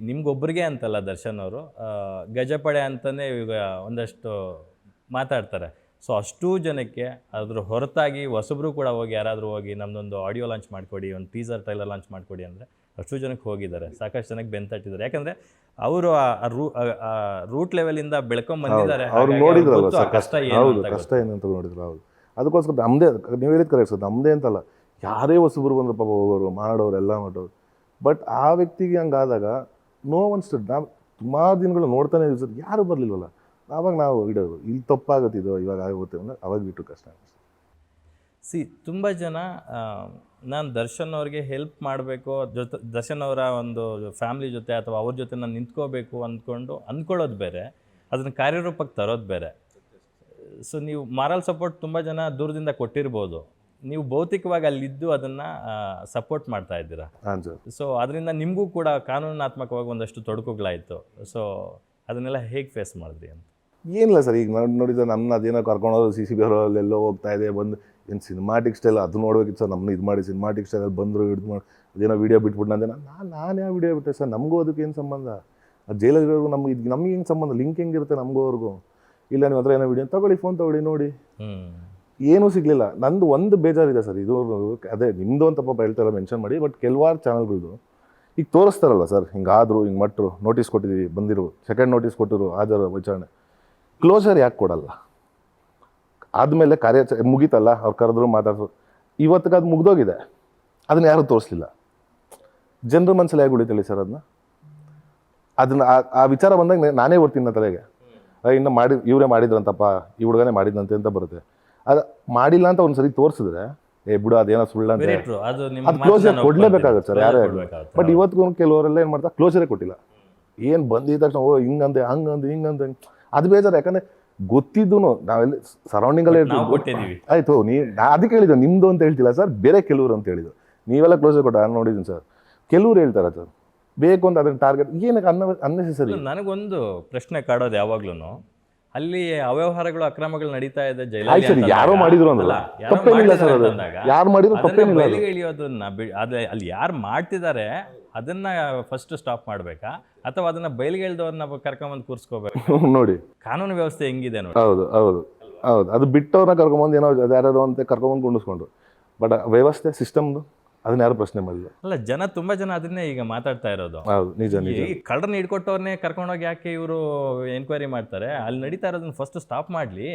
ನಿಮ್ಗೊಬ್ಬರಿಗೆ ಅಂತಲ್ಲ ದರ್ಶನ್ ಅವರು, ಗಜಪಡೆ ಅಂತಲೇ ಈಗ ಒಂದಷ್ಟು ಮಾತಾಡ್ತಾರೆ. ಸೊ ಅಷ್ಟೂ ಜನಕ್ಕೆ ಅದ್ರ ಹೊರತಾಗಿ ಹೊಸಬ್ರು ಕೂಡ ಹೋಗಿ ಯಾರಾದರೂ ಹೋಗಿ ನಮ್ಮದೊಂದು ಆಡಿಯೋ ಲಾಂಚ್ ಮಾಡಿಕೊಡಿ, ಒಂದು ಟೀಸರ್ ಟ್ರೈಲರ್ ಲಾಂಚ್ ಮಾಡಿಕೊಡಿ ಅಂದರೆ ಅಷ್ಟು ಜನಕ್ಕೆ ಹೋಗಿದ್ದಾರೆ, ಸಾಕಷ್ಟು ಜನಕ್ಕೆ ಬೆಂತಟ್ಟಿದ್ದಾರೆ. ಯಾಕಂದರೆ ಅವರು ಆ ರೂಟ್ ಲೆವೆಲಿಂದ ಬೆಳ್ಕೊಂಬಂದಿದ್ದಾರೆ. ಅವ್ರು ನೋಡಿದ್ರಲ್ಲ ಸರ್ ಕಷ್ಟ ಕಷ್ಟ ಏನು ಅಂತ ನೋಡಿದ್ರು. ಹೌದು, ಅದಕ್ಕೋಸ್ಕರ ನಮ್ಮದೇ, ನೀವು ಹೇಳಿದ ಕರೆಕ್ಟ್ ಸರ್, ನಮ್ಮದೇ ಅಂತಲ್ಲ, ಯಾರೇ ಹೊಸಬ್ರು ಬಂದ್ರು ಪಾಪ ಹೋಗೋರು ಮಾಡೋರು ಎಲ್ಲ ಮಾಡೋರು. ಬಟ್ ಆ ವ್ಯಕ್ತಿಗೆ ಹಂಗಾದಾಗ ನೋ ಒನ್ ಸ್ಟೆಡ್. ನಾವು ಸುಮಾರು ದಿನಗಳು ನೋಡ್ತಾನೆ ಇದ್ದೀವಿ ಸರ್, ಯಾರು ಬರಲಿಲ್ವಲ್ಲ. ಆವಾಗ ನಾವು ಇಡೋದು ಇಲ್ಲಿ ತಪ್ಪಾಗುತ್ತಿದ್ದೋ ಇವಾಗ ಆಗುತ್ತೆ ಅಂದರೆ ಅವಾಗ ಬಿಟ್ಟು ಕಷ್ಟ. ತುಂಬ ಜನ ನಾನು ದರ್ಶನ್ ಅವ್ರಿಗೆ ಹೆಲ್ಪ್ ಮಾಡಬೇಕು, ದರ್ಶನ್ ಅವರ ಒಂದು ಫ್ಯಾಮ್ಲಿ ಜೊತೆ ಅಥವಾ ಅವ್ರ ಜೊತೆ ನಾನು ನಿಂತ್ಕೋಬೇಕು ಅಂದ್ಕೊಳ್ಳೋದು ಬೇರೆ, ಅದನ್ನು ಕಾರ್ಯರೂಪಕ್ಕೆ ತರೋದು ಬೇರೆ. ಸೊ ನೀವು ಮಾರಲ್ ಸಪೋರ್ಟ್ ತುಂಬ ಜನ ದೂರದಿಂದ ಕೊಟ್ಟಿರ್ಬೋದು, ನೀವು ಭೌತಿಕವಾಗಿ ಅಲ್ಲಿದ್ದು ಅದನ್ನು ಸಪೋರ್ಟ್ ಮಾಡ್ತಾ ಇದ್ದೀರಾ. ಸೊ ಅದರಿಂದ ನಿಮಗೂ ಕೂಡ ಕಾನೂನಾತ್ಮಕವಾಗಿ ಒಂದಷ್ಟು ತೊಡಕುಗಳಾಯಿತು. ಸೊ ಅದನ್ನೆಲ್ಲ ಹೇಗೆ ಫೇಸ್ ಮಾಡಿದ್ರಿ ಅಂತ? ಏನಿಲ್ಲ ಸರ್, ಈಗ ನೋಡಿದ್ರೆ ನನ್ನ ಅದೇನೋ ಕರ್ಕೊಂಡೋದು CCB ಅವರಲ್ಲೆಲ್ಲೋ ಹೋಗ್ತಾ ಇದೆ, ಬಂದು ಏನು ಸಿನಿಮಾಟಿಕ್ ಸ್ಟೈಲ್ ಅದು ನೋಡ್ಬೇಕಿತ್ತು ಸರ್. ನಮ್ಮನ್ನ ಇದು ಮಾಡಿ ಸಿನಿಮಾಟಿಕ್ ಸ್ಟೈಲಲ್ಲಿ ಬಂದರು, ಹಿಡಿದು ಮಾಡಿ ಅದೇನೋ ವೀಡಿಯೋ ಬಿಟ್ಬಿಟ್ಟು ಅಂದೆ. ನಾನು ಯಾವ ವೀಡಿಯೋ ಬಿಟ್ಟೆ ಸರ್? ನಮಗೂ ಅದಕ್ಕೆ ಏನು ಸಂಬಂಧ? ಅದು ಜೈಲಲ್ಲಿರೋರ್ಗು ನಮ್ಗೆ ಹೆಂಗೆ ಸಂಬಂಧ? ಲಿಂಕ್ ಹೆಂಗಿರುತ್ತೆ ನಮಗೂ ಅವ್ರಿಗೂ? ಇಲ್ಲ ನಿಮ್ಮ ಹತ್ರ ಏನೋ ವೀಡಿಯೋ ತಗೊಳ್ಳಿ, ಫೋನ್ ತಗೊಳ್ಳಿ ನೋಡಿ. ಏನೂ ಸಿಗಲಿಲ್ಲ. ನಂದು ಒಂದು ಬೇಜಾರಿದೆ ಸರ್, ಇದು ಅದೇ ನಿಮ್ಮದು ಅಂತ ಪಾಪ ಹೇಳ್ತಾರ ಮೆನ್ಷನ್ ಮಾಡಿ. ಬಟ್ ಕೆಲವಾರು ಚಾನಲ್ಗಳದು ಈಗ ತೋರಿಸ್ತಾರಲ್ಲ ಸರ್, ಹಿಂಗಾದ್ರು ಹಿಂಗೆ ಮಟ್ರು ನೋಟಿಸ್ ಕೊಟ್ಟಿದ್ದೀವಿ, ಬಂದಿರು ಸೆಕೆಂಡ್ ನೋಟಿಸ್ ಕೊಟ್ಟಿರು, ಹಾಜರು ವಿಚಾರಣೆ, ಕ್ಲೋಸರ್ ಯಾಕೆ ಕೊಡಲ್ಲ? ಆದಮೇಲೆ ಮುಗೀತಲ್ಲ, ಅವ್ರು ಕರೆದ್ರು ಮಾತಾಡಿದ್ರು. ಇವತ್ತಿಗೆ ಅದು ಮುಗ್ದೋಗಿದೆ, ಅದನ್ನ ಯಾರೂ ತೋರಿಸ್ಲಿಲ್ಲ. ಜನರ ಮನಸ್ಸಲ್ಲಿ ಹೇಗೆ ಉಳಿತೇಳಿ ಸರ್ ಅದನ್ನ ಆ ವಿಚಾರ ಬಂದಾಗ ನಾನೇ ಬರ್ತೀನಿ ನನ್ನ ತಲೆಗೆ, ಇನ್ನು ಇವರೇ ಮಾಡಿದ್ರಂತಪ್ಪ, ಈ ಹುಡುಗನೇ ಮಾಡಿದ್ದಂತೆ ಅಂತ ಬರುತ್ತೆ. ಅದು ಮಾಡಿಲ್ಲ ಅಂತ ಒಂದ್ಸರಿ ತೋರಿಸಿದ್ರೆ ಬಿಡು ಅದೇನೋ ಸುಳ್ಳ ಅಂತ ಅದು ಕ್ಲೋಸರ್ ಕೊಡ್ಲೇಬೇಕಾಗುತ್ತೆ ಸರ್, ಯಾರೇ ಆಗಲಿ. ಬಟ್ ಇವತ್ತಿಗೂ ಕೆಲವರೆಲ್ಲ ಏನು ಮಾಡ್ತಾರೆ, ಕ್ಲೋಸರೇ ಕೊಟ್ಟಿಲ್ಲ. ಏನು ಬಂದಿದ್ದ ತಕ್ಷಣ ಓ ಹಿಂಗಂದೆ ಹಂಗಂದು ಹಿಂಗಂದು, ಅದು ಬೇಜಾರು. ಯಾಕಂದರೆ ಗೊತ್ತಿದ್ದು ನಾವೆಲ್ಲ ಸರೌಂಡಿಂಗಲ್ಲೇ ಇರ್ತೀವಿ. ಆಯಿತು, ಅದಕ್ಕೆ ಹೇಳಿದ್ದು ನಿಮ್ಮದು ಅಂತ ಹೇಳ್ತಿಲ್ಲ ಸರ್, ಬೇರೆ ಕೆಲವರು ಅಂತ ಹೇಳಿದ್ದು. ನೀವೆಲ್ಲ ಕ್ಲೋಸರ್ ಕೊಟ್ಟ ನಾನು ನೋಡಿದ್ದೀನಿ ಸರ್. ಕೆಲವ್ರು ಹೇಳ್ತಾರೆ ಸರ್ ಬೇಕು ಅಂತ ಅದನ್ನ ಟಾರ್ಗೆಟ್, ಏನಕ್ಕೆ ಅನ್ನೆಸೆಸರಿ. ನನಗೊಂದು ಪ್ರಶ್ನೆ ಕಾಡೋದು ಯಾವಾಗ್ಲೂ, ಅಲ್ಲಿ ಅವ್ಯವಹಾರಗಳು ಅಕ್ರಮಗಳು ನಡೀತಾ ಇದೆ ಜೈಲಲ್ಲಿ, ಯಾರೋ ಮಾಡಿದ್ರು ಅಂದಲ್ಲ, ತಪ್ಪೇನಿಲ್ಲ ಸರ್. ಅದು ಯಾರು ಮಾಡಿದ್ರು ತಪ್ಪೇನಿಲ್ಲ. ಇಳಿಯೋದನ್ನ ಅಲ್ಲಿ ಯಾರು ಮಾಡ್ತಿದ್ದಾರೆ ಅದನ್ನ ಫಸ್ಟ್ ಸ್ಟಾಪ್ ಮಾಡ್ಬೇಕಾ, ಅಥವಾ ಅದನ್ನ ಬಯಲಿಗೆ ಇಳಿದವ್ರನ್ನ ಕರ್ಕೊಂಬಂದು ಕೂರಿಸ್ಕೋಬೇಕು? ನೋಡಿ ಕಾನೂನು ವ್ಯವಸ್ಥೆ ಹೆಂಗಿದೆ ನೋಡಿ. ಹೌದು ಹೌದು ಹೌದು, ಅದು ಬಿಟ್ಟವ್ರನ್ನ ಕರ್ಕೊಂಬಂದು ಏನೋ ಯಾರು ಅಂತ ಕರ್ಕೊಂಬಂದು ಕುಂಡಿಸ್ಕೊಂಡ್ರು. ಬಟ್ ವ್ಯವಸ್ಥೆ ಸಿಸ್ಟಮ್ದು ಅದನ್ನ ಯಾರು ಪ್ರಶ್ನೆ ಮಾಡಿಲ್ಲ. ಅಲ್ಲ, ತುಂಬಾ ಜನ ಅದನ್ನೇ ಈಗ ಮಾತಾಡ್ತಾ ಇರೋದು. ಹೌದು, ನಿಜ ನಿಜ. ಈ ಕಳ್ಳರನ್ನ ಹಿಡ್ಕೊಟ್ಟವ್ರನ್ನೇ ಕರ್ಕೊಂಡೋಗಿ ಯಾಕೆ ಇವರು ಎನ್ಕ್ವೈರಿ ಮಾಡ್ತಾರೆ? ಅಲ್ಲಿ ನಡೀತಾ ಇರೋದನ್ನ ಫಸ್ಟ್ ಸ್ಟಾಪ್ ಮಾಡ್ಲಿ.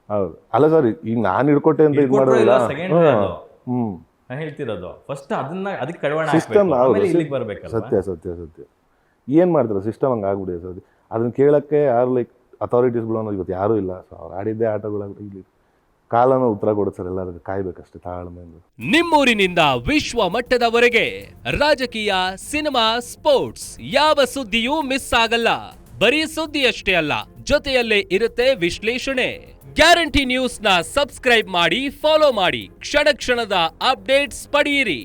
ಹೌದು, ಅಲ್ಲ ಸರ್, ಈಗ ನಾನು ಹಿಡ್ಕೊಟ್ಟೆ ಅಂತ ಇದು ಮಾಡೋದಿಲ್ಲ. ನಾನು ಹೇಳ್ತಿರೋದು ಫಸ್ಟ್ ಅದಕ್ಕೆ ಕಡಿವಾಣ ಸಿಸ್ಟಮ್. ಇಲ್ಲಿಗೆ ಬರ್ಬೇಕಲ್ಲ. ಸತ್ಯ ಸತ್ಯ ಸತ್ಯ. ಏನ್ ಮಾಡ್ತಾರೆ ಸಿಸ್ಟಮ್ ಹಂಗೆ ಆಗ್ಬಿಡಿದೆ ಸರ್. ಅದನ್ನ ಕೇಳಕ್ಕೆ ಯಾರು ಲೈಕ್ ಅಥಾರಿಟೀಸ್ಗಳು ಅನ್ನೋದು ಇವತ್ತು ಯಾರೂ ಇಲ್ಲ. ಸೊ ಅವ್ರು ಆಡಿದ್ದೇ ಆಟಗಳಾಗಲಿ ಇಲ್ಲಿ ಕಾಲನ ಉತ್ತರ ಕೊಡುತ್ತಾರೆ, ಎಲ್ಲರಿಗೂ ಕಾಯ್ಬೇಕಷ್ಟೇ ತಾಳ್ಮೆಯಿಂದ. ನಿಮ್ಮೂರಿನಿಂದ ವಿಶ್ವ ಮಟ್ಟದವರೆಗೆ ರಾಜಕೀಯ, ಸಿನಿಮಾ, ಸ್ಪೋರ್ಟ್ಸ್ ಯಾವ ಸುದ್ದಿಯೂ ಮಿಸ್ ಆಗಲ್ಲ. ಬರೀ ಸುದ್ದಿಯಷ್ಟೇ ಅಲ್ಲ, ಜೊತೆಯಲ್ಲೇ ಇರುತ್ತೆ ವಿಶ್ಲೇಷಣೆ. ಗ್ಯಾರಂಟಿ ನ್ಯೂಸ್ ನ ಸಬ್ಸ್ಕ್ರೈಬ್ ಮಾಡಿ, ಫಾಲೋ ಮಾಡಿ, ಕ್ಷಣ ಕ್ಷಣದ ಅಪ್ಡೇಟ್ಸ್ ಪಡೆಯಿರಿ.